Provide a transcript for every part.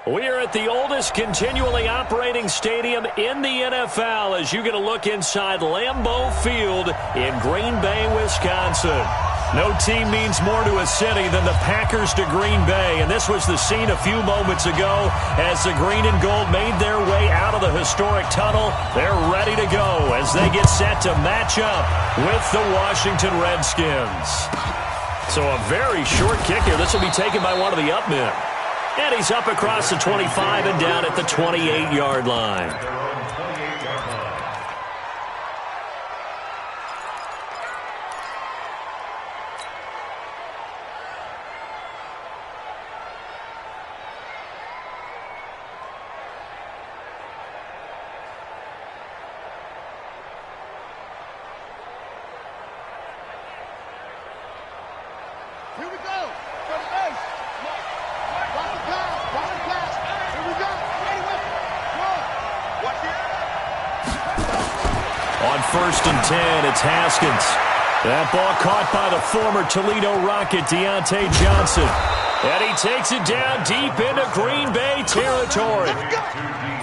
We are at the oldest continually operating stadium in the NFL as you get a look inside Lambeau Field in Green Bay, Wisconsin. No team means more to a city than the Packers to Green Bay, and this was the scene a few moments ago as the green and gold made their way out of the historic tunnel. They're ready to go as they get set to match up with the Washington Redskins. So a very short kick here. This will be taken by one of the up men. And he's up across the 25 and down at the 28-yard line. Here we go. For the base. Watch the pass. Watch the pass. Here we go. Ready with it. Watch it. On 1st and 10, it's Haskins. That ball caught by the former Toledo Rocket, Deontay Johnson. And he takes it down deep into Green Bay territory.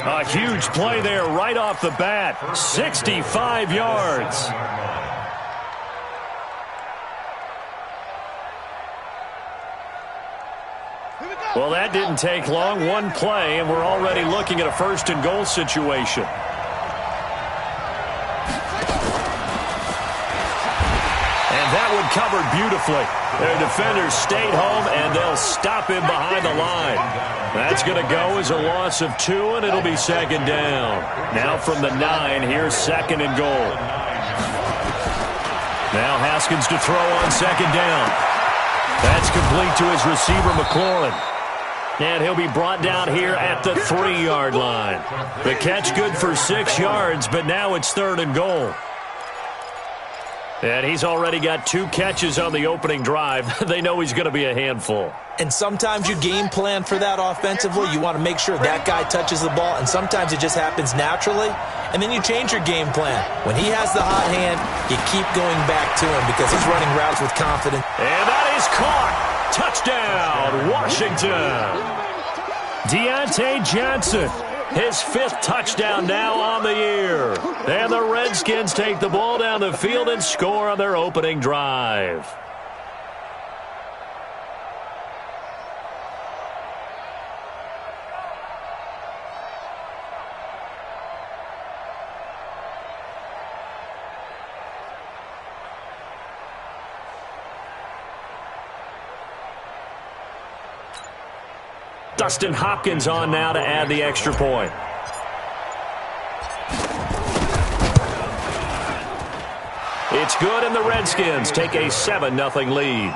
A huge play there right off the bat. 65 yards. Well, that didn't take long. One play, and we're already looking at a 1st and goal situation. And that one covered beautifully. Their defenders stayed home, and they'll stop him behind the line. That's going to go as a loss of 2, and it'll be 2nd down. Now from the 9, here's 2nd and goal. Now Haskins to throw on 2nd down. That's complete to his receiver, McLaurin. And he'll be brought down here at the 3-yard line. The catch good for 6 yards, but now it's 3rd and goal. And he's already got 2 catches on the opening drive. They know he's going to be a handful. And sometimes you game plan for that offensively. You want to make sure that guy touches the ball, and sometimes it just happens naturally. And then you change your game plan. When he has the hot hand, you keep going back to him because he's running routes with confidence. And that is caught. Touchdown, Washington. Deontay Johnson, his 5th touchdown now on the year. And the Redskins take the ball down the field and score on their opening drive. Dustin Hopkins on now to add the extra point. It's good, and the Redskins take a 7-0 lead.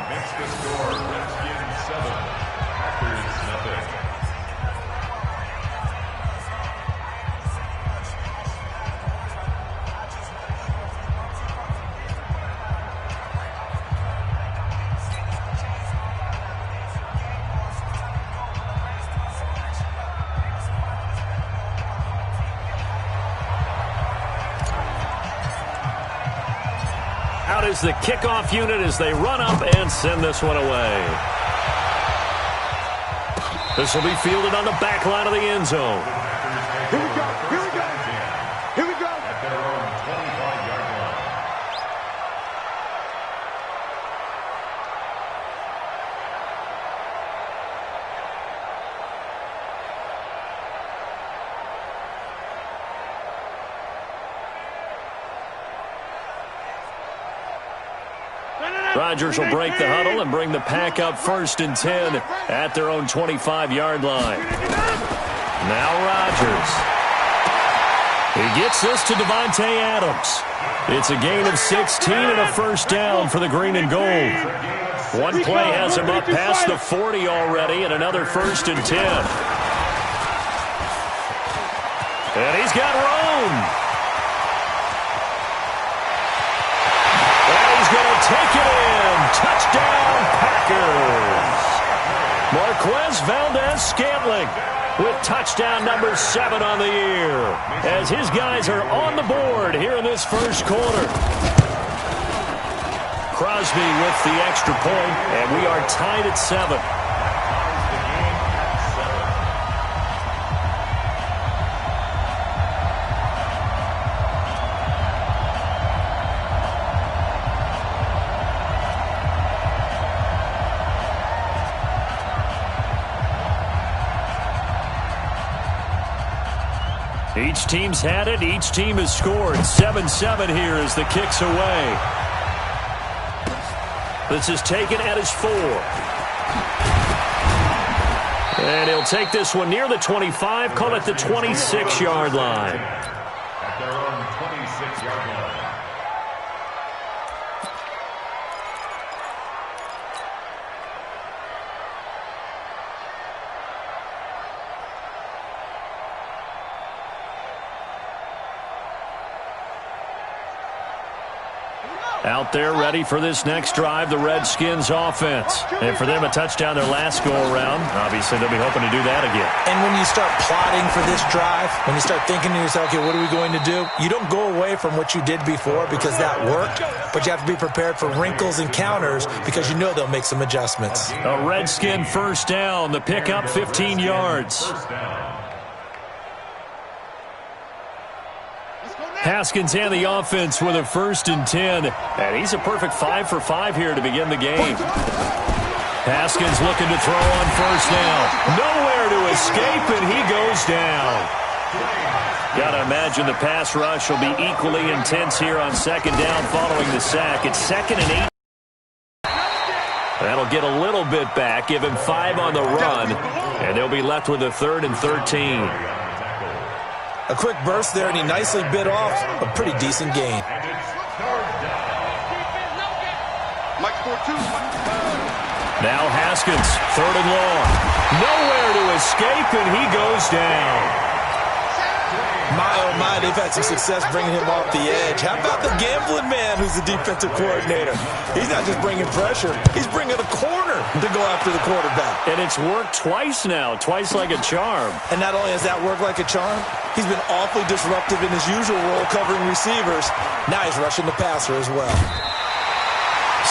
Out is the kickoff unit as they run up and send this one away. This will be fielded on the back line of the end zone. Here we go. Here we go. Here we go. At their own 25-yard line. Rodgers will break the huddle and bring the pack up 1st and 10 at their own 25-yard line. Now Rodgers. He gets this to Devontae Adams. It's a gain of 16 and a 1st down for the green and gold. One play has him up past the 40 already, and another 1st and 10. And he's got room. He's going to take it in. Touchdown, Packers. Marquez Valdez-Scantling with touchdown number 7 on the year as his guys are on the board here in this 1st quarter. Crosby with the extra point, and we are tied at 7. Each team's had it. Each team has scored. 7-7 here as the kick's away. This is taken at his 4. And he'll take this one near the 25, call it the 26-yard line. At their own 26-yard line. Out there ready for this next drive, the Redskins offense. And for them, a touchdown their last go-around. Obviously, they'll be hoping to do that again. And when you start plotting for this drive, when you start thinking to yourself, okay, what are we going to do? You don't go away from what you did before because that worked, but you have to be prepared for wrinkles and counters because you know they'll make some adjustments. A Redskin first down, the pickup 15 yards. Haskins and the offense with a 1st and 10. And he's a perfect 5 for 5 here to begin the game. Haskins looking to throw on first down. Nowhere to escape, and he goes down. Got to imagine the pass rush will be equally intense here on 2nd down following the sack. It's 2nd and 8. That'll get a little bit back, give him 5 on the run, and they'll be left with a 3rd and 13. A quick burst there, and he nicely bit off a pretty decent gain. Now Haskins, 3rd and long. Nowhere to escape, and he goes down. My, oh my, they've had some success bringing him off the edge. How about the gambling man who's the defensive coordinator? He's not just bringing pressure. He's bringing a corner to go after the quarterback. And it's worked twice now, twice like a charm. And not only has that worked like a charm, he's been awfully disruptive in his usual role covering receivers. Now he's rushing the passer as well.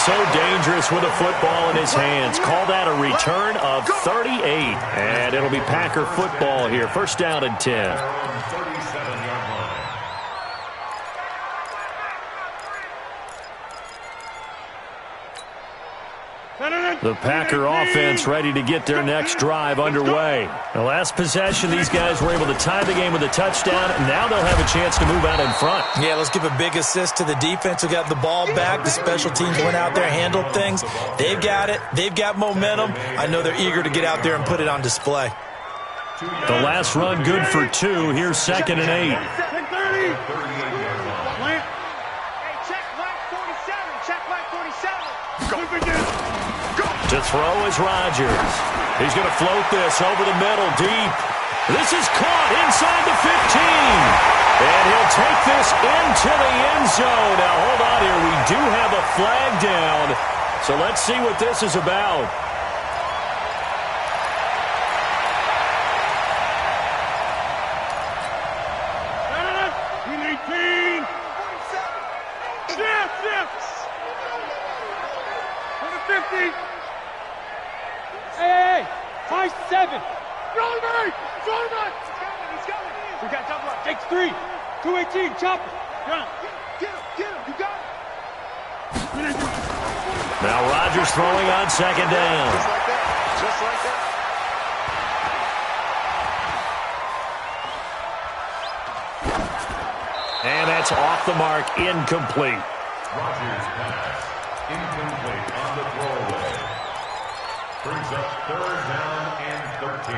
So dangerous with a football in his hands. Call that a return of 38. And it'll be Packer football here. First down and 10. The Packer offense ready to get their next drive underway. The last possession, these guys were able to tie the game with a touchdown. Now they'll have a chance to move out in front. Yeah, let's give a big assist to the defense who got the ball back. The special teams went out there, handled things. They've got it. They've got momentum. I know they're eager to get out there and put it on display. The last run good for 2. Here's 2nd and 8. To throw is Rodgers. He's going to float this over the middle deep. This is caught inside the 15. And he'll take this into the end zone. Now, hold on here. We do have a flag down. So let's see what this is about. Hey, high 7. He's coming. We got double up. Takes 3. 218. Chop it. Get him. You got it. Now Rodgers throwing on 2nd down. Just like that. And that's off the mark, incomplete. Rodgers pass. Incomplete on the throwaway. Brings up 3rd down and 13.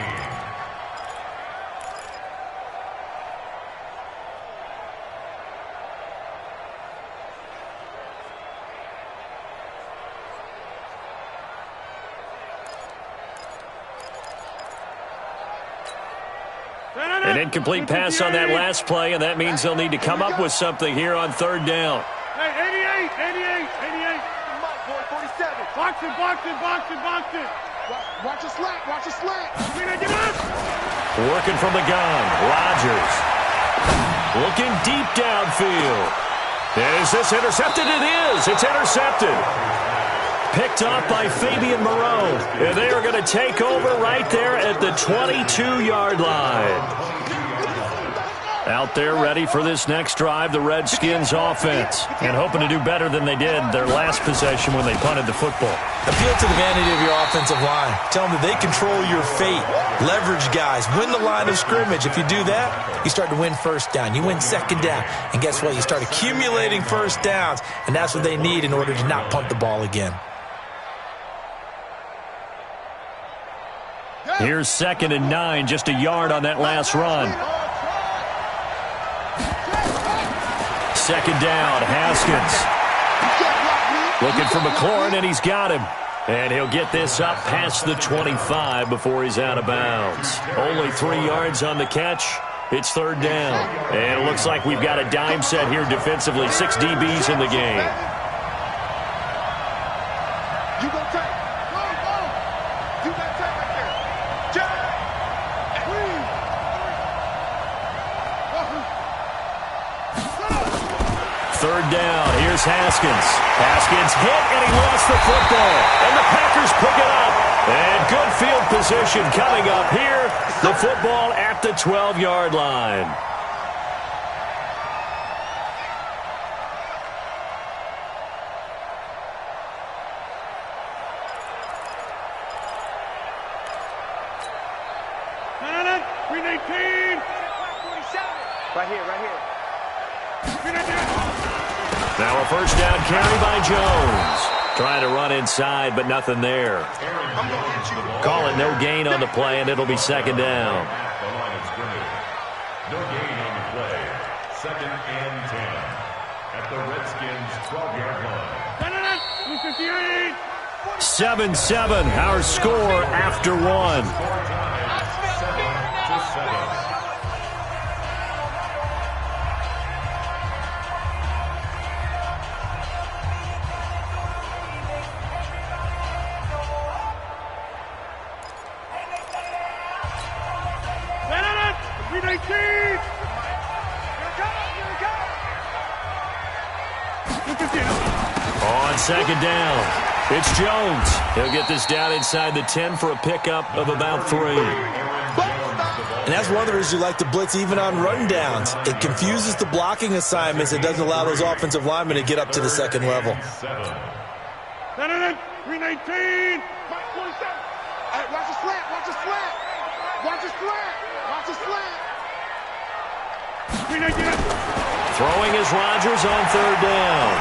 An incomplete pass on that last play, and that means they'll need to come up with something here on 3rd down. Hey, 88. Mike, boy, 47. Box it. Watch a slant. Get up. Working from the gun, Rodgers. Looking deep downfield. Is this intercepted? It is. It's intercepted. Picked off by Fabian Moreau. And they are going to take over right there at the 22-yard line. Out there ready for this next drive, the Redskins offense. And hoping to do better than they did their last possession when they punted the football. Appeal to the vanity of your offensive line. Tell them that they control your fate. Leverage guys. Win the line of scrimmage. If you do that, you start to win first down. You win second down. And guess what? You start accumulating first downs. And that's what they need in order to not punt the ball again. Here's 2nd and 9, just a yard on that last run. 2nd down, Haskins. Looking for McLaurin, and he's got him. And he'll get this up past the 25 before he's out of bounds. Only 3 yards on the catch. It's 3rd down. And it looks like we've got a dime set here defensively. 6 DBs in the game. You gonna take. Go. You got to take right there. Third down. Here's Haskins. Haskins hit, and he lost the football. And the Packers pick it up. And good field position coming up here. The football at the 12-yard line. Right here. Now a first down carry by Jones. Trying to run inside, but nothing there. Call it no gain on the play, and it'll be 2nd down. No gain on the play. 2nd and 10 at the Redskins' 12-yard line. 7-7, our score after 1. 7-7. On 2nd down, it's Jones. He'll get this down inside the 10 for a pickup of about 3. And that's one of the reasons you like to blitz even on rundowns. It confuses the blocking assignments. It doesn't allow those offensive linemen to get up to the 2nd level. 319. Hey, watch the slant. Watch the slant. Watch the slant. Watch the slant. 319. Throwing is Rodgers on 3rd down.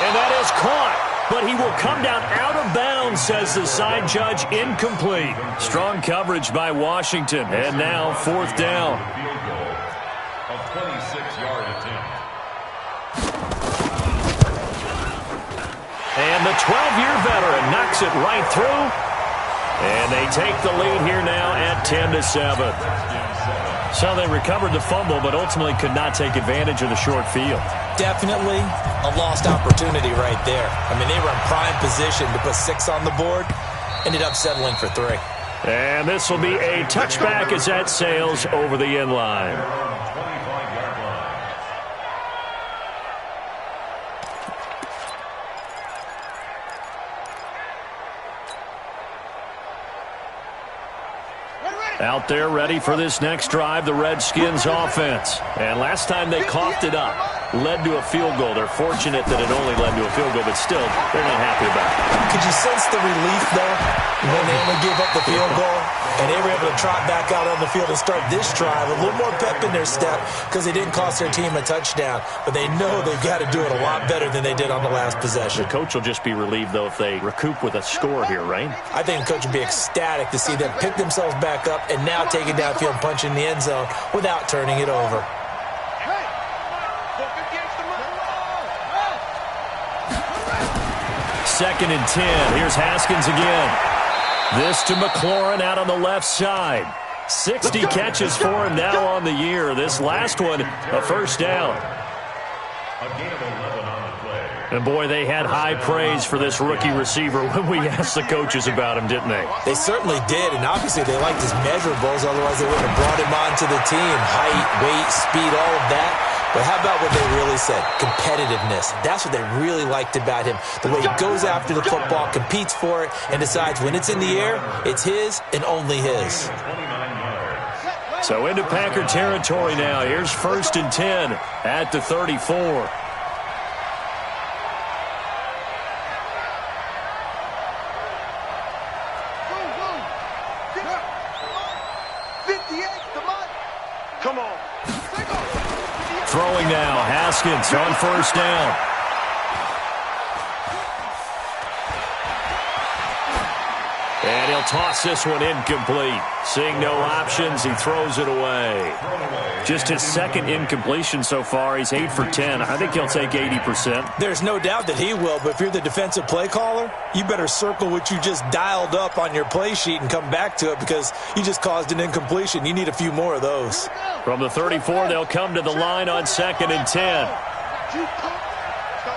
And that is caught, but he will come down out of bounds, says the side judge, incomplete. Strong coverage by Washington, and now 4th down. Field goal of 26-yard attempt. And the 12-year veteran knocks it right through, and they take the lead here now at 10-7. So they recovered the fumble, but ultimately could not take advantage of the short field. Definitely a lost opportunity right there. I mean, they were in prime position to put 6 on the board, ended up settling for 3. And this will be a touchback as that sails over the end line. Out there ready for this next drive, the Redskins offense. And last time they coughed it up, led to a field goal. They're fortunate that it only led to a field goal, but still, they're not happy about it. Could you sense the relief, though, when they only gave up the field goal and they were able to trot back out on the field and start this drive? A little more pep in their step because they didn't cost their team a touchdown, but they know they've got to do it a lot better than they did on the last possession. The coach will just be relieved, though, if they recoup with a score here, right? I think the coach would be ecstatic to see them pick themselves back up and now take it downfield and punch in the end zone without turning it over. 2nd and 10. Here's Haskins again. This to McLaurin out on the left side. 60 catches for him now on the year. This last one, a first down. And, boy, they had high praise for this rookie receiver when we asked the coaches about him, didn't they? They certainly did, and obviously they liked his measurables. Otherwise, they wouldn't have brought him onto the team. Height, weight, speed, all of that. But how about what they really said? Competitiveness. That's what they really liked about him. The way he goes after the football, competes for it, and decides when it's in the air, it's his and only his. So into Packer territory now. Here's 1st and 10 at the 34. Come on. Throwing now, Haskins on 1st down. And he'll toss this one incomplete. Seeing no options, he throws it away. Just his 2nd incompletion so far. He's 8 for 10. I think he'll take 80%. There's no doubt that he will, but if you're the defensive play caller, you better circle what you just dialed up on your play sheet and come back to it because you just caused an incompletion. You need a few more of those. From the 34, they'll come to the line on 2nd and 10.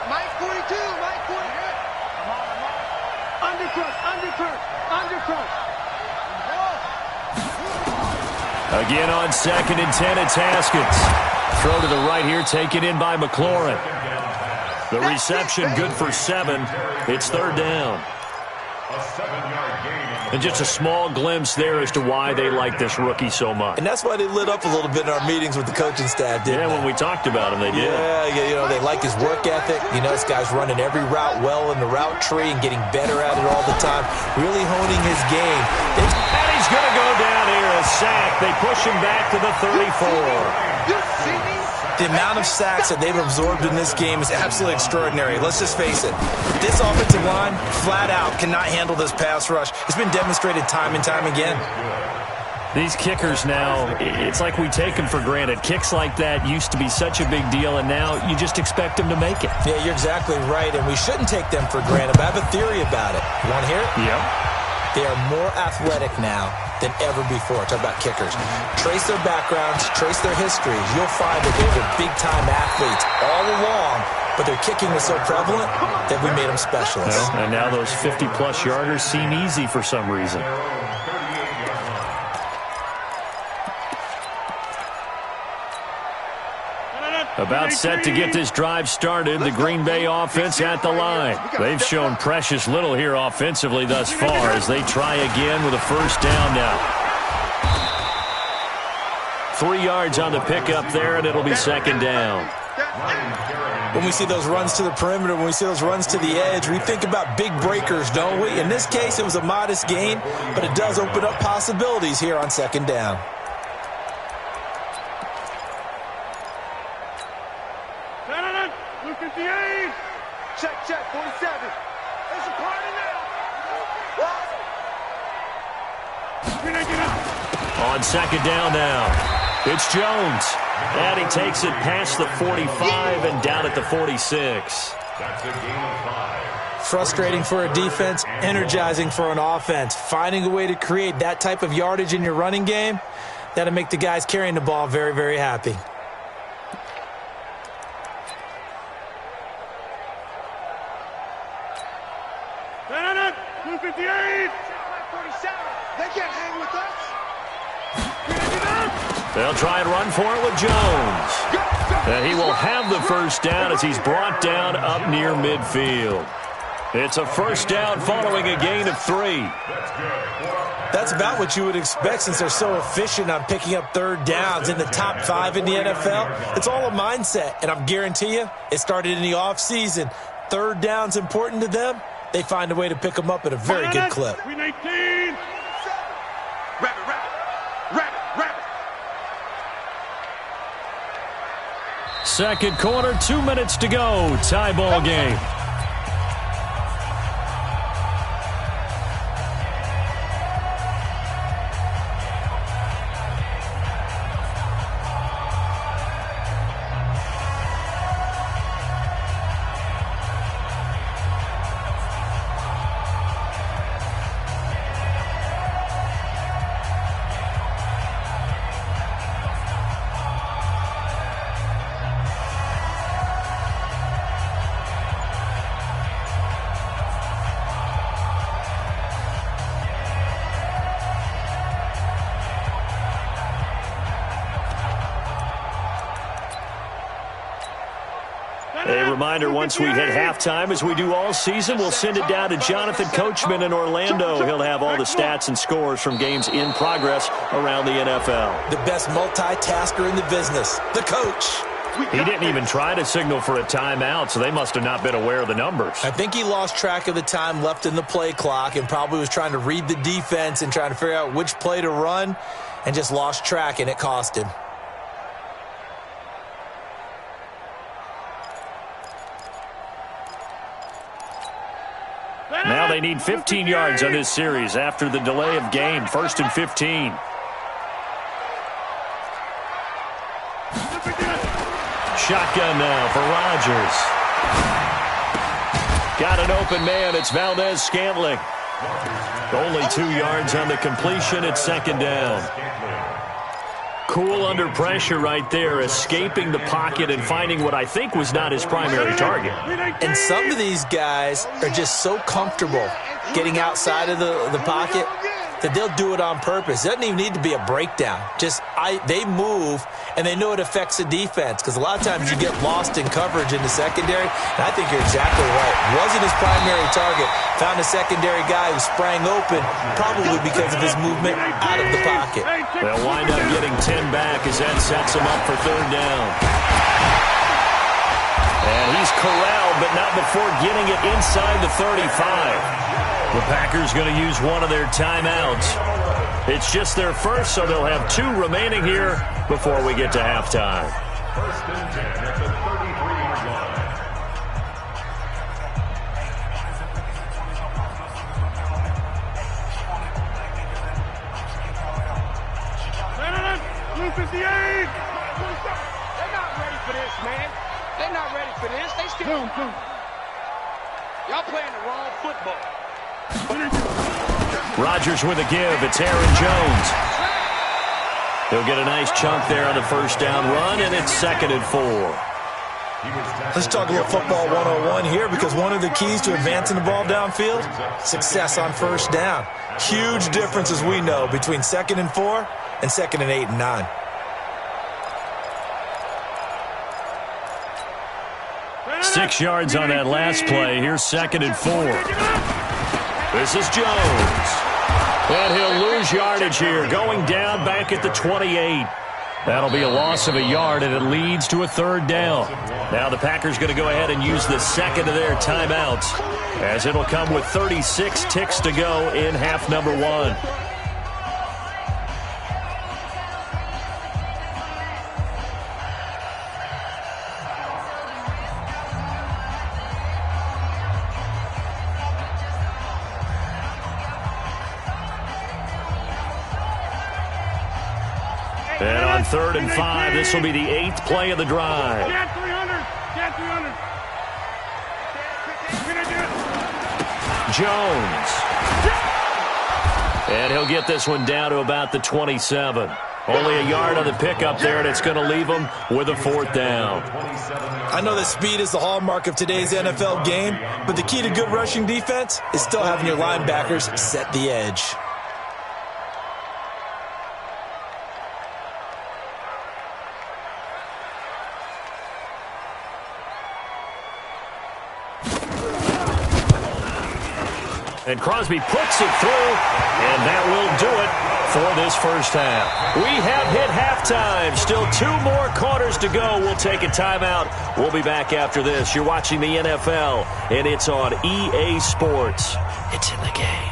Mike 42, Mike 42. Undercut. Again on 2nd and 10, it's Haskins. Throw to the right here, taken in by McLaurin. The reception good for 7. It's 3rd down. A 7-yard gain. And just a small glimpse there as to why they like this rookie so much. And that's why they lit up a little bit in our meetings with the coaching staff, didn't they? When we talked about him, they did. Yeah, they like his work ethic. This guy's running every route well in the route tree and getting better at it all the time, really honing his game. And he's going to go down here, a sack. They push him back to the 34. You see me? The amount of sacks that they've absorbed in this game is absolutely extraordinary. Let's just face it. This offensive line, flat out, cannot handle this pass rush. It's been demonstrated time and time again. These kickers now, it's like we take them for granted. Kicks like that used to be such a big deal, and now you just expect them to make it. Yeah, you're exactly right, and we shouldn't take them for granted, but I have a theory about it. You want to hear it? Yep. They are more athletic now than ever before. Talk about kickers. Trace their backgrounds, trace their histories. You'll find that they were big-time athletes all along, but their kicking was so prevalent that we made them specialists. And now those 50-plus yarders seem easy for some reason. About set to get this drive started, the Green Bay offense at the line. They've shown precious little here offensively thus far as they try again with a 1st down now. 3 yards on the pickup there, and it'll be 2nd down. When we see those runs to the perimeter, when we see those runs to the edge, we think about big breakers, don't we? In this case, it was a modest gain, but it does open up possibilities here on 2nd down. Check, 47. There's a party now. On 2nd down now, it's Jones. And he takes it past the 45 and down at the 46. That's a gain of 5. Frustrating for a defense, energizing for an offense. Finding a way to create that type of yardage in your running game, that'll make the guys carrying the ball very, very happy. They can't hang with us. They'll try and run for it with Jones. And he will have the 1st down as he's brought down up near midfield. It's a 1st down following a gain of 3. That's about what you would expect since they're so efficient on picking up 3rd downs in the top 5 in the NFL. It's all a mindset, and I'm guarantee you it started in the offseason. 3rd down's important to them. They find a way to pick them up at a very good clip. Rabbit. 2nd quarter, 2 minutes to go. Tie ball game. A reminder, once we hit halftime, as we do all season, we'll send it down to Jonathan Coachman in Orlando. He'll have all the stats and scores from games in progress around the NFL. The best multitasker in the business, the coach. He didn't even try to signal for a timeout, so they must have not been aware of the numbers. I think he lost track of the time left in the play clock and probably was trying to read the defense and trying to figure out which play to run and just lost track, and it cost him. Now they need 15 yards on this series after the delay of game. 1st and 15. Shotgun now for Rodgers. Got an open man. It's Valdez-Scantling. Only 2 yards on the completion. It's 2nd down. Cool under pressure right there, escaping the pocket and finding what I think was not his primary target. And some of these guys are just so comfortable getting outside of the pocket that they'll do it on purpose. It doesn't even need to be a breakdown. They move, and they know it affects the defense, because a lot of times you get lost in coverage in the secondary, and I think you're exactly right. Wasn't his primary target. Found a secondary guy who sprang open, probably because of his movement out of the pocket. They'll wind up getting 10 back as that sets him up for 3rd down. And he's corralled, but not before getting it inside the 35. The Packers going to use one of their timeouts. It's just their first, so they'll have 2 remaining here before we get to halftime. 1st and 10 at the 33-yard line. Blue 58. They're not ready for this, man. They're not ready for this. They still... Y'all playing the wrong football. Rodgers with a give. It's Aaron Jones. He'll get a nice chunk there on the 1st down run, and it's 2nd and 4. Let's talk a little football 101 here, because one of the keys to advancing the ball downfield, success on 1st down. Huge difference, as we know, between 2nd and 4 and 2nd and 8 and 9. Six yards on that last play. Here's 2nd and 4. This is Jones. And he'll lose yardage here, going down back at the 28. That'll be a loss of a yard, and it leads to a 3rd down. Now the Packers going to go ahead and use the 2nd of their timeouts, as it'll come with 36 ticks to go in half number 1. And on 3rd and 5, this will be the 8th play of the drive. Get 300. Get 300. Jones. And he'll get this one down to about the 27. Only a yard on the pickup there, and it's going to leave him with a 4th down. I know that speed is the hallmark of today's NFL game, but the key to good rushing defense is still having your linebackers set the edge. And Crosby puts it through, and that will do it for this 1st half. We have hit halftime. Still 2 more quarters to go. We'll take a timeout. We'll be back after this. You're watching the NFL, and it's on EA Sports. It's in the game.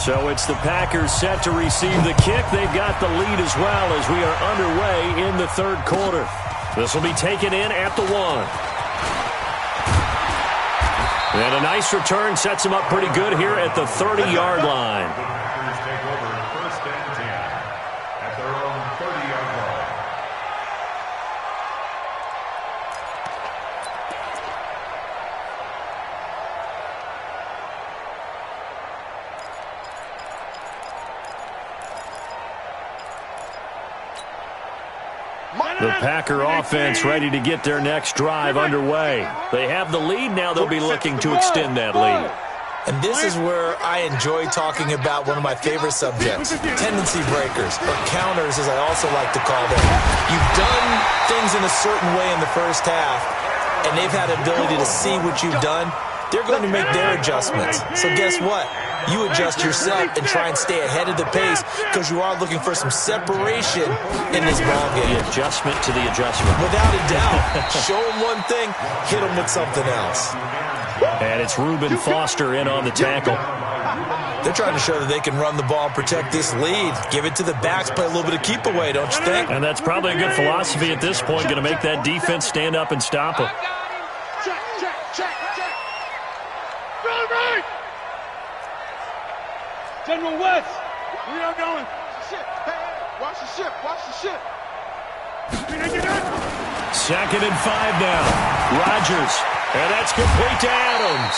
So it's the Packers set to receive the kick. They've got the lead as well as we are underway in the 3rd quarter. This will be taken in at the 1. And a nice return sets him up pretty good here at the 30-yard line. The Packers take over 1st and 10 at their own 30-yard line. The Packer offense ready to get their next drive underway. They have the lead now. They'll be looking to extend that lead. And this is where I enjoy talking about one of my favorite subjects, tendency breakers, or counters as I also like to call them. You've done things in a certain way in the first half, and they've had the ability to see what you've done. They're going to make their adjustments. So guess what? You adjust yourself and try and stay ahead of the pace because you are looking for some separation in this ballgame. The adjustment to the adjustment. Without a doubt. Show them one thing, hit them with something else. And it's Reuben Foster in on the tackle. They're trying to show that they can run the ball and protect this lead. Give it to the backs, play a little bit of keep away, don't you think? And that's probably a good philosophy at this point, going to make that defense stand up and stop them. Right. General West, we are going. Shit. Hey, watch the ship. Watch the ship. 2nd and 5 now. Rodgers. And that's complete to Adams.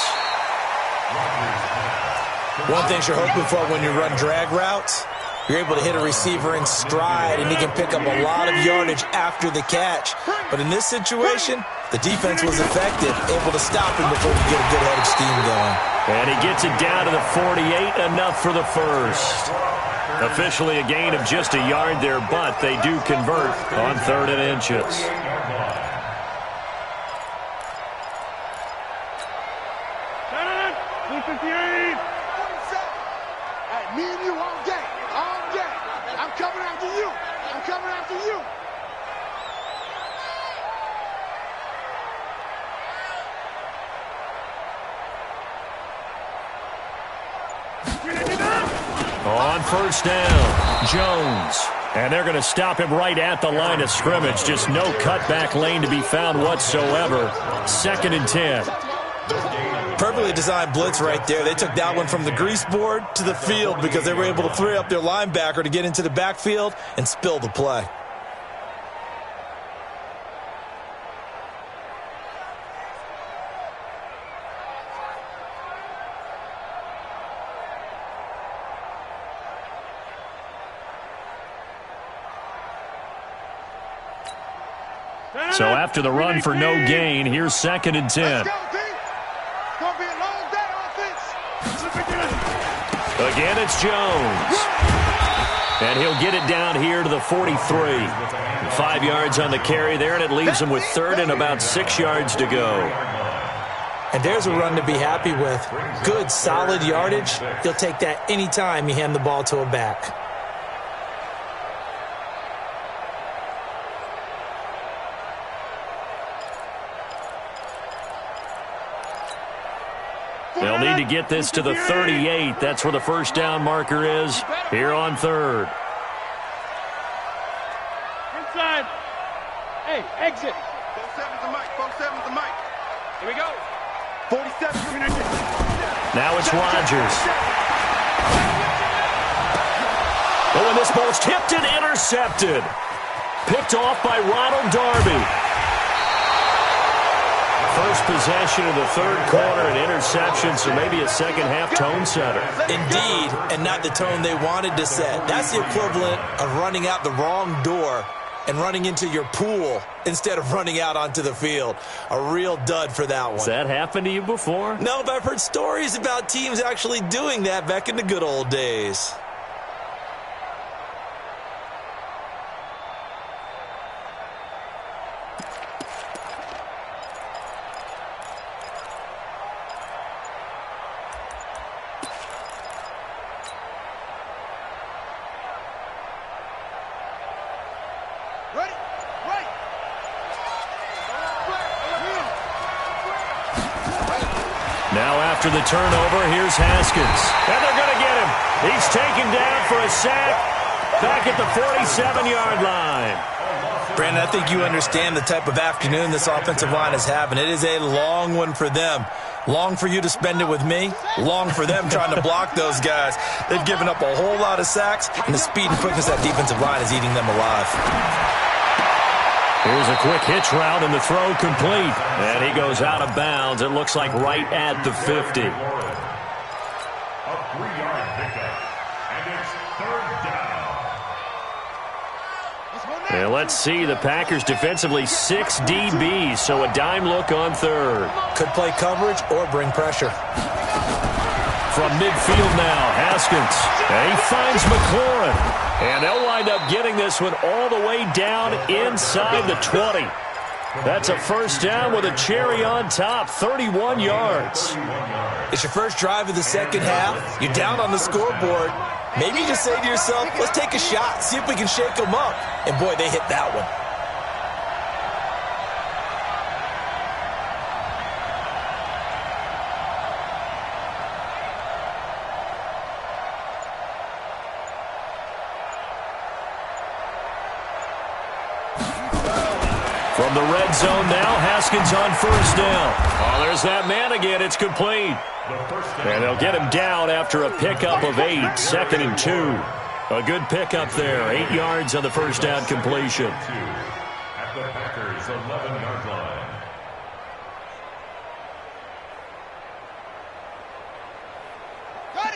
One thing you're hoping for when you run drag routes, you're able to hit a receiver in stride, and he can pick up a lot of yardage after the catch. But in this situation, the defense was effective, able to stop him before he get a good head of steam going. And he gets it down to the 48, enough for the first. Officially a gain of just a yard there, but they do convert on 3rd and inches. Me and you all day. All day. I'm coming after you. I'm coming after you. On 1st down, Jones. And they're going to stop him right at the line of scrimmage. Just no cutback lane to be found whatsoever. 2nd and 10. Perfectly designed blitz right there. They took that one from the grease board to the field because they were able to free up their linebacker to get into the backfield and spill the play. So after the run for no gain, here's 2nd and 10. Again, it's Jones. And he'll get it down here to the 43. 5 yards on the carry there, and it leaves him with 3rd and about 6 yards to go. And there's a run to be happy with. Good, solid yardage. He'll take that anytime you hand the ball to a back. They'll need to get this to the 38. That's where the 1st down marker is here on 3rd. Inside. Hey, exit. 47's the mic. 47's the mic. Here we go. 47. Now it's Rodgers. Oh, and this ball's tipped and intercepted. Picked off by Ronald Darby. First possession of the 3rd quarter, an interception, so maybe a second-half tone setter. Indeed, and not the tone they wanted to set. That's the equivalent of running out the wrong door and running into your pool instead of running out onto the field. A real dud for that one. Has that happened to you before? No, but I've heard stories about teams actually doing that back in the good old days. Now after the turnover, here's Haskins. And they're going to get him. He's taken down for a sack back at the 47-yard line. Brandon, I think you understand the type of afternoon this offensive line is having. It is a long one for them. Long for you to spend it with me. Long for them trying to block those guys. They've given up a whole lot of sacks, and the speed and quickness of that defensive line is eating them alive. Here's a quick hitch route, and the throw complete. And he goes out of bounds. It looks like right at the 50. A 3-yard pickup, and it's 3rd down. Let's go now. And let's see, the Packers defensively 6 DBs, so a dime look on third. Could play coverage or bring pressure. From midfield now, Haskins. And he finds McLaurin. And they'll wind up getting this one all the way down inside the 20. That's a first down with a cherry on top, 31 yards. It's your first drive of the second half. You're down on the scoreboard. Maybe you just say to yourself, let's take a shot, see if we can shake them up. And boy, they hit that one. From the red zone now, Haskins on first down. Oh, there's that man again. It's complete. And they'll get him down after a pickup of 8, 2nd and 2. A good pickup there, 8 yards on the first down completion. At the Packers' 11-yard line.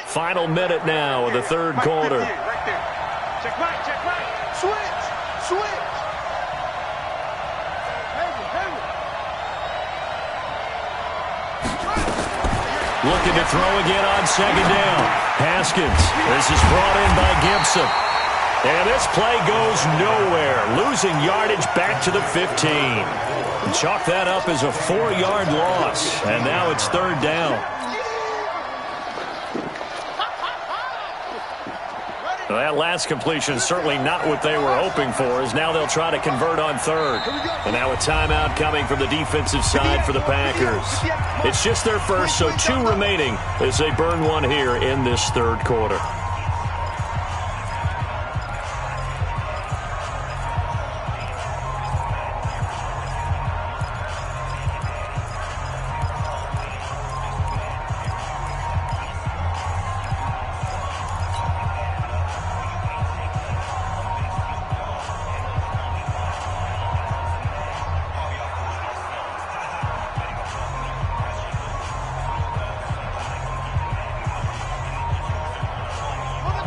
Final minute now of the third quarter. Right there. Check right. Switch. Looking to throw again on second down. Haskins. This is brought in by Gibson. And this play goes nowhere. Losing yardage back to the 15. Chalk that up as a 4-yard loss. And now it's third down. That last completion is certainly not what they were hoping for, as now they'll try to convert on third. And now a timeout coming from the defensive side for the Packers. It's just their first, so 2 remaining as they burn one here in this third quarter.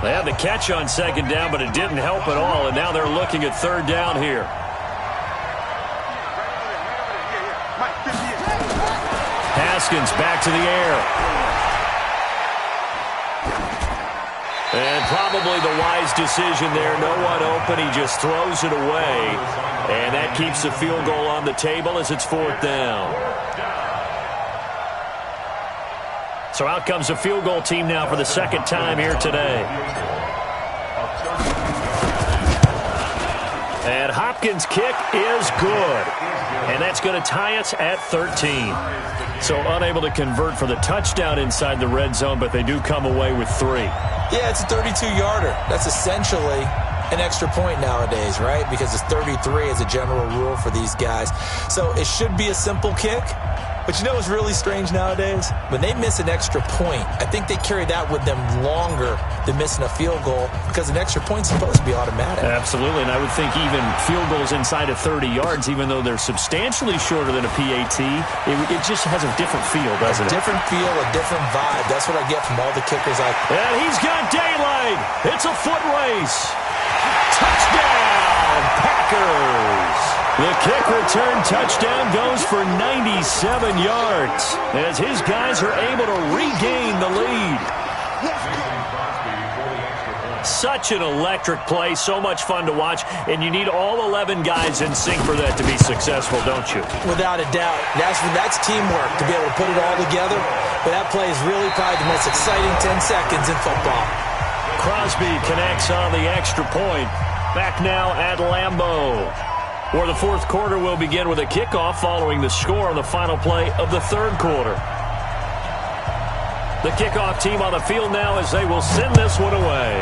They had the catch on second down, but it didn't help at all, and now they're looking at third down here. Haskins back to the air. And probably the wise decision there. No one open. He just throws it away. And that keeps the field goal on the table as it's fourth down. So out comes the field goal team now for the second time here today. And Hopkins' kick is good. And that's going to tie us at 13. So unable to convert for the touchdown inside the red zone, but they do come away with 3. Yeah, it's a 32-yarder. That's essentially an extra point nowadays, right? Because it's 33 as a general rule for these guys. So it should be a simple kick. But you know what's really strange nowadays? When they miss an extra point, I think they carry that with them longer than missing a field goal because an extra point's supposed to be automatic. Absolutely, and I would think even field goals inside of 30 yards, even though they're substantially shorter than a PAT, it just has a different feel, doesn't it? A different feel, a different vibe. That's what I get from all the kickers out there. And he's got daylight. It's a foot race. Touchdown, Packers. The kick return touchdown goes for 97 yards as his guys are able to regain the lead. Such an electric play, so much fun to watch, and you need all 11 guys in sync for that to be successful, don't you? Without a doubt. That's teamwork to be able to put it all together, but that play is really probably the most exciting 10 seconds in football. Crosby connects on the extra point. Back now at Lambeau, where the fourth quarter will begin with a kickoff following the score on the final play of the third quarter. The kickoff team on the field now as they will send this one away.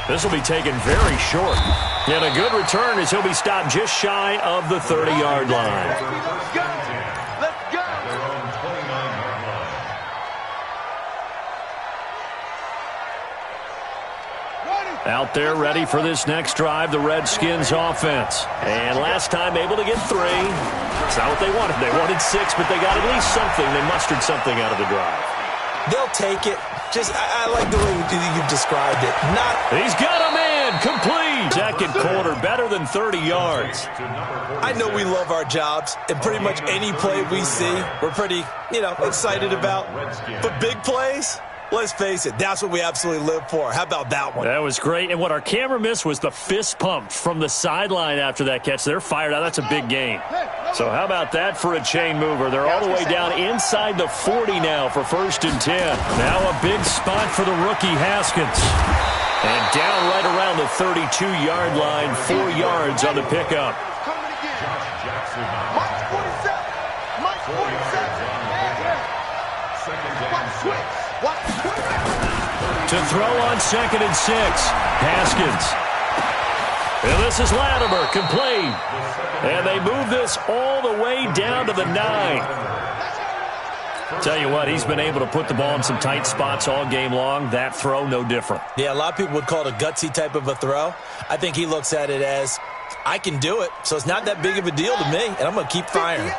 This will be taken very short. And a good return as he'll be stopped just shy of the 30-yard line. Let's go. Out there ready for this next drive, the Redskins offense. And last time able to get 3. It's not what they wanted. They wanted 6, but they got at least something. They mustered something out of the drive. They'll take it. I like the way you've described it. He's got a man complete. Second quarter, better than 30 yards. I know we love our jobs, and pretty much any play we see, we're pretty, excited about. But big plays, let's face it, that's what we absolutely live for. How about that one? That was great. And what our camera missed was the fist pump from the sideline after that catch. They're fired out. That's a big gain. So how about that for a chain mover? They're all the way down inside the 40 now for 1st and 10. Now a big spot for the rookie Haskins. And down right around the 32-yard line, 4 yards on the pickup. To throw on 2nd and 6, Haskins. And this is Latimer, complete. And they move this all the way down to the 9. Tell you what, he's been able to put the ball in some tight spots all game long. That throw, no different. Yeah, a lot of people would call it a gutsy type of a throw. I think he looks at it as, I can do it, so it's not that big of a deal to me, and I'm going to keep firing.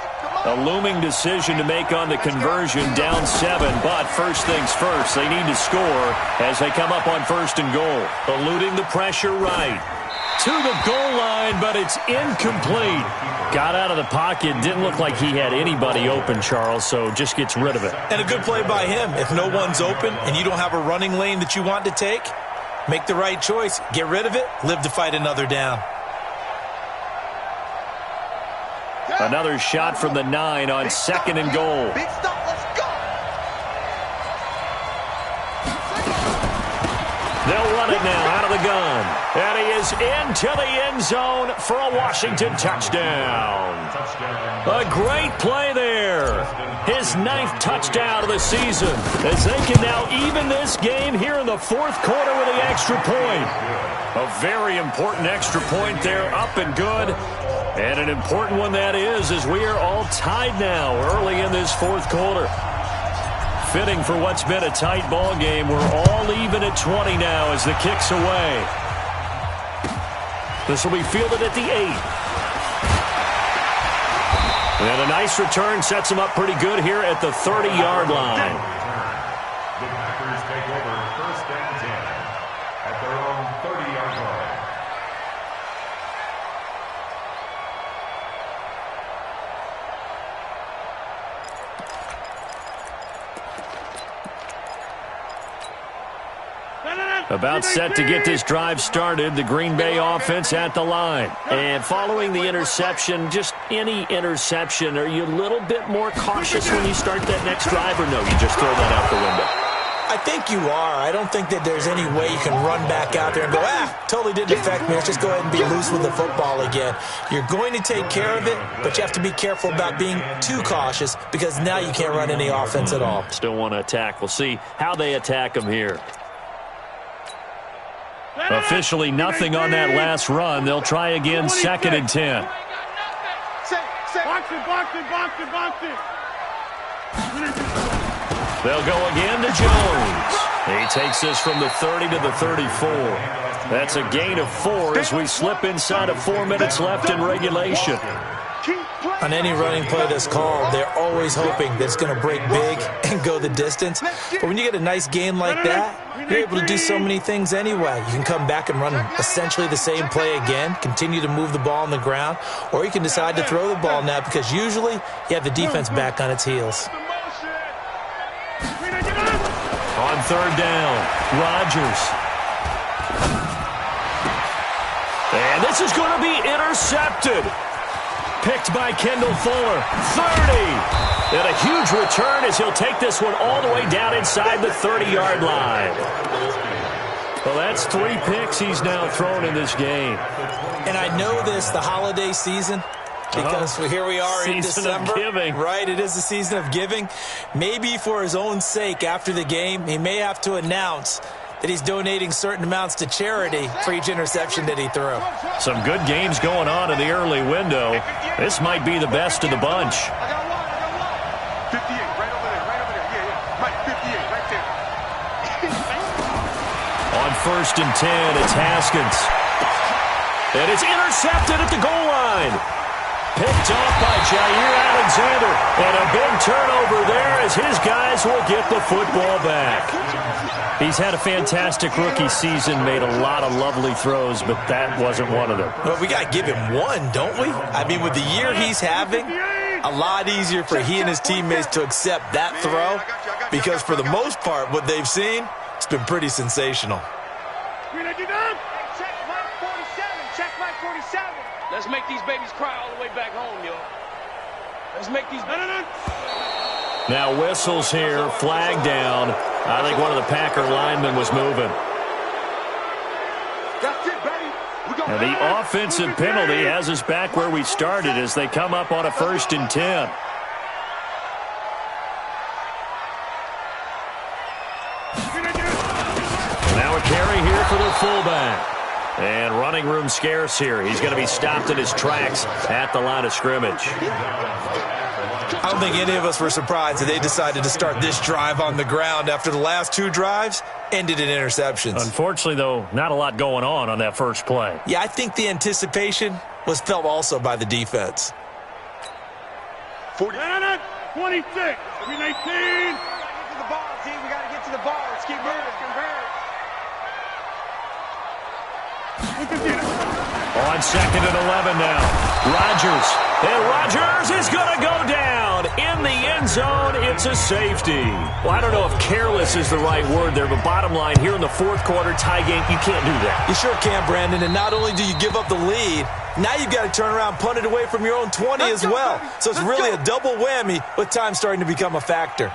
A looming decision to make on the conversion, down 7, but first things first, they need to score as they come up on 1st and goal. Eluding the pressure right. To the goal line, but it's incomplete. Got out of the pocket. Didn't look like he had anybody open, Charles, so just gets rid of it. And a good play by him. If no one's open and you don't have a running lane that you want to take, make the right choice. Get rid of it. Live to fight another down. Another shot from the 9 on 2nd and goal. Big stop, let's go. They'll run it now out of the gun. And he is into the end zone for a Washington touchdown. A great play there. His 9th touchdown of the season as they can now even this game here in the 4th quarter with the extra point. A very important extra point there, up and good. And an important one that is, as we are all tied now early in this 4th quarter. Fitting for what's been a tight ball game. We're all even at 20 now as the kick's away. This will be fielded at the 8. And a nice return sets him up pretty good here at the 30-yard line. The Packers take over 1st and 10 at their own 30-yard line. About set to get this drive started, the Green Bay offense at the line. And following the interception, just any interception, are you a little bit more cautious when you start that next drive, or no, you just throw that out the window? I think you are. I don't think that there's any way you can run back out there and go, totally didn't affect me. Let's just go ahead and be loose with the football again. You're going to take care of it, but you have to be careful about being too cautious because now you can't run any offense at all. Still want to attack. We'll see how they attack them here. Officially nothing on that last run. They'll try again 2nd and 10. Box it. They'll go again to Jones. He takes this from the 30 to the 34. That's a gain of 4 as we slip inside of 4 minutes left in regulation. On any running play that's called, they're always hoping that it's going to break big and go the distance. But when you get a nice gain like that, you're able to do so many things anyway. You can come back and run essentially the same play again, continue to move the ball on the ground, or you can decide to throw the ball now because usually you have the defense back on its heels. On 3rd down, Rodgers. And this is going to be intercepted. Picked by Kendall Fuller. 30. And a huge return as he'll take this one all the way down inside the 30-yard line. Well, that's 3 picks he's now thrown in this game. And I know this, the holiday season, because here we are in December. Season of giving. Right, it is the season of giving. Maybe for his own sake after the game, he may have to announce that he's donating certain amounts to charity for each interception that he threw. Some good games going on in the early window. This might be the best of the bunch. 58, right over there. Yeah. Right, 58, right there. On 1st and 10, it's Haskins. And it's intercepted at the goal line. Picked off by Jair Alexander. And a big turnover there as his guys will get the football back. He's had a fantastic rookie season, made a lot of lovely throws, but that wasn't one of them. Well, we got to give him one, don't we? I mean, with the year he's having, a lot easier for he and his teammates to accept that throw because for the most part, what they've seen, it's been pretty sensational. Check Mike 47. Check Mike 47. Let's make these babies cry all the way back home, yo. Let's make these... Now whistles here, flag down. I think one of the Packer linemen was moving. That's it, baby. And the offensive penalty has us back where we started as they come up on a 1st and 10. Now a carry here for the fullback. And running room scarce here. He's going to be stopped in his tracks at the line of scrimmage. I don't think any of us were surprised that they decided to start this drive on the ground after the last 2 drives ended in interceptions. Unfortunately, though, not a lot going on that first play. Yeah, I think the anticipation was felt also by the defense. 40. 26. 19. Get to the ball, team. We got to get to the ball. Let's keep moving. On 2nd and 11 now. Rodgers. And Rodgers is going to go down. In the end zone, it's a safety. Well, I don't know if careless is the right word there, but bottom line, here in the 4th quarter, tie game, you can't do that. You sure can, Brandon. And not only do you give up the lead, now you've got to turn around and punt it away from your own 20 as well. So it's really a double whammy with time starting to become a factor.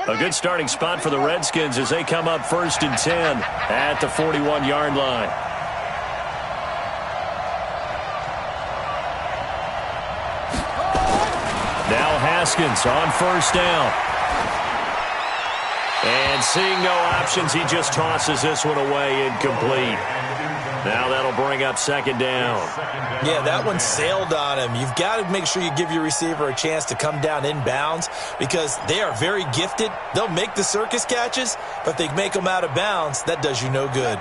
A good starting spot for the Redskins as they come up 1st and 10 at the 41-yard line. Now Haskins on 1st down. And seeing no options, he just tosses this one away incomplete. Now that'll bring up 2nd down. Yeah, that one sailed on him. You've got to make sure you give your receiver a chance to come down inbounds because they are very gifted. They'll make the circus catches, but if they make them out of bounds, that does you no good.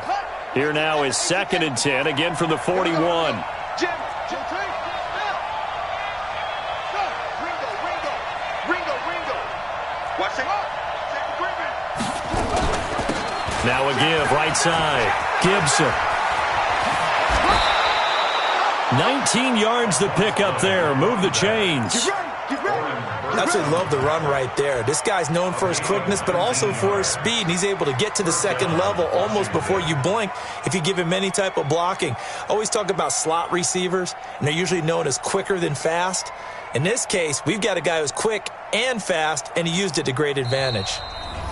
Here now is 2nd and 10, again from the 41. Now a give, right side. Gibson. 19 yards to pick up there. Move the chains. I absolutely love the run right there. This guy's known for his quickness, but also for his speed. And he's able to get to the 2nd level almost before you blink if you give him any type of blocking. Always talk about slot receivers, and they're usually known as quicker than fast. In this case, we've got a guy who's quick and fast, and he used it to great advantage.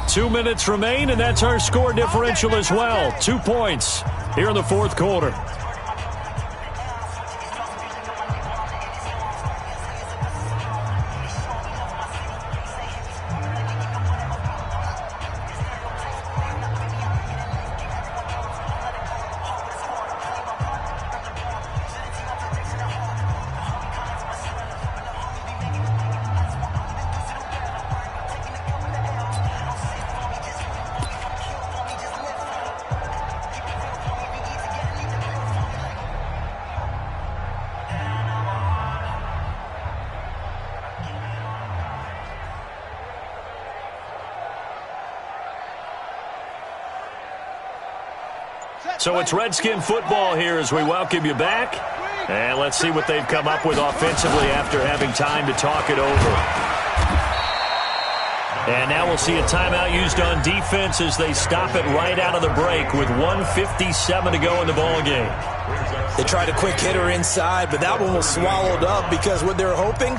2 minutes remain, and that's our score differential as well. 2 points here in the 4th quarter. So it's Redskin football here as we welcome you back. And let's see what they've come up with offensively after having time to talk it over. And now we'll see a timeout used on defense as they stop it right out of the break with 1:57 to go in the ballgame. They tried a quick hitter inside, but that one was swallowed up because what they're hoping,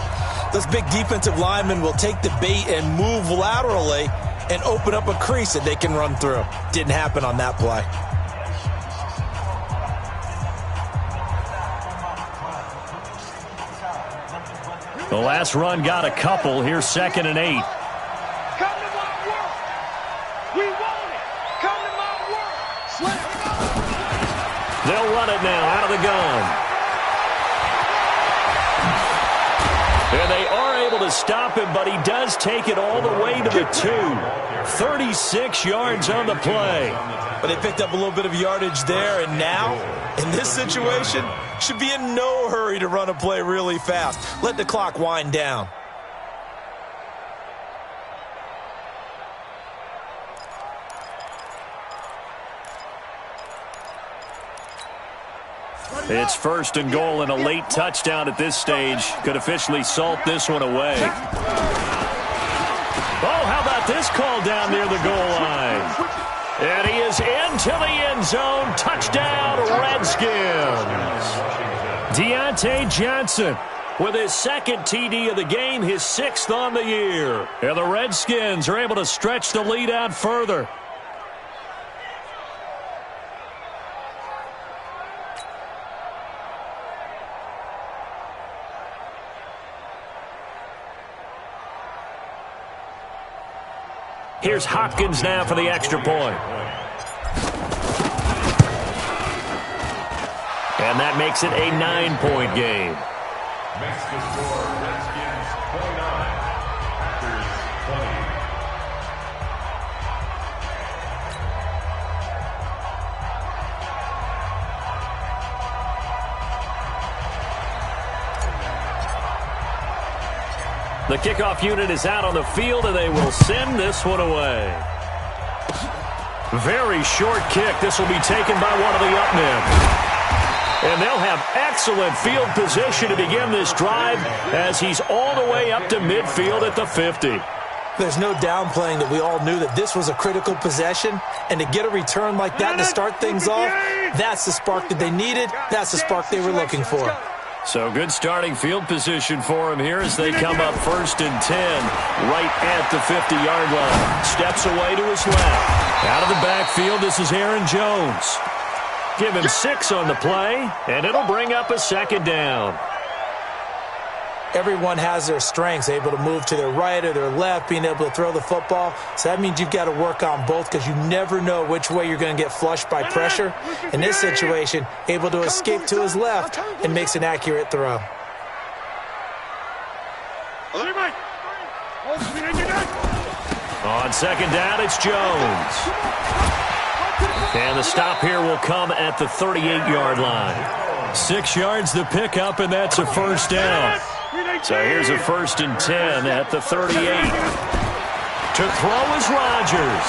those big defensive linemen will take the bait and move laterally and open up a crease that they can run through. Didn't happen on that play. The last run got a couple. Here's 2nd and 8. Come to my work. We want it. Come to my work. They'll run it now out of the gun. to stop him, but he does take it all the way to the 2. 36 yards on the play. But they picked up a little bit of yardage there, and now, in this situation, should be in no hurry to run a play really fast. Let the clock wind down. It's 1st and goal, and a late touchdown at this stage could officially salt this one away. Oh, how about this call down near the goal line? And he is into the end zone. Touchdown, Redskins. Deontay Johnson with his 2nd TD of the game, his 6th on the year. And the Redskins are able to stretch the lead out further. Here's Hopkins now for the extra point. And that makes it a 9-point game. Makes the score Redskins 29, Packers 20. The kickoff unit is out on the field, and they will send this one away. Very short kick. This will be taken by one of the up men. And they'll have excellent field position to begin this drive as he's all the way up to midfield at the 50. There's no downplaying that we all knew that this was a critical possession, and to get a return like that to start things off, that's the spark that they needed. That's the spark they were looking for. So good starting field position for him here as they come up 1st and 10 right at the 50-yard line. Steps away to his left. Out of the backfield, this is Aaron Jones. Give him 6 on the play, and it'll bring up a 2nd down. Everyone has their strengths, able to move to their right or their left, being able to throw the football. So that means you've got to work on both because you never know which way you're going to get flushed by pressure. In this situation, able to escape to his left and makes an accurate throw. On 2nd down, it's Jones. And the stop here will come at the 38-yard line. 6 yards to pick up, and that's a 1st down. So here's a 1st and 10 at the 38. To throw is Rodgers.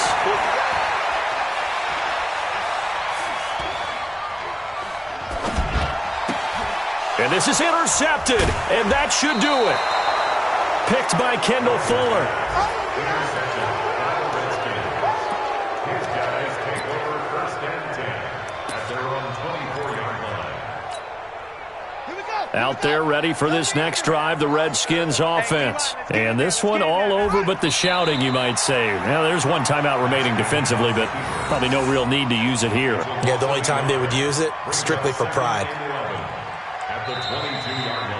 And this is intercepted, and that should do it. Picked by Kendall Fuller. His guys take over 1st and 10 at their own 24-yard line. Out there ready for this next drive, the Redskins offense. And this one all over but the shouting, you might say. Now, there's one timeout remaining defensively, but probably no real need to use it here. Yeah, the only time they would use it, strictly for pride. At the 22-yard line.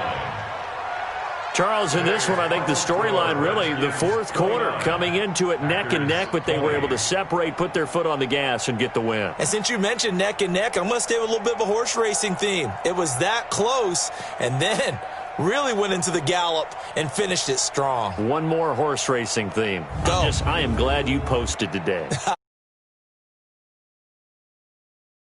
Charles, in this one, I think the storyline really, the 4th quarter, coming into it neck and neck, but they were able to separate, put their foot on the gas, and get the win. And since you mentioned neck and neck, I'm going to stay with a little bit of a horse racing theme. It was that close, and then really went into the gallop and finished it strong. One more horse racing theme. Go. I am glad you posted today.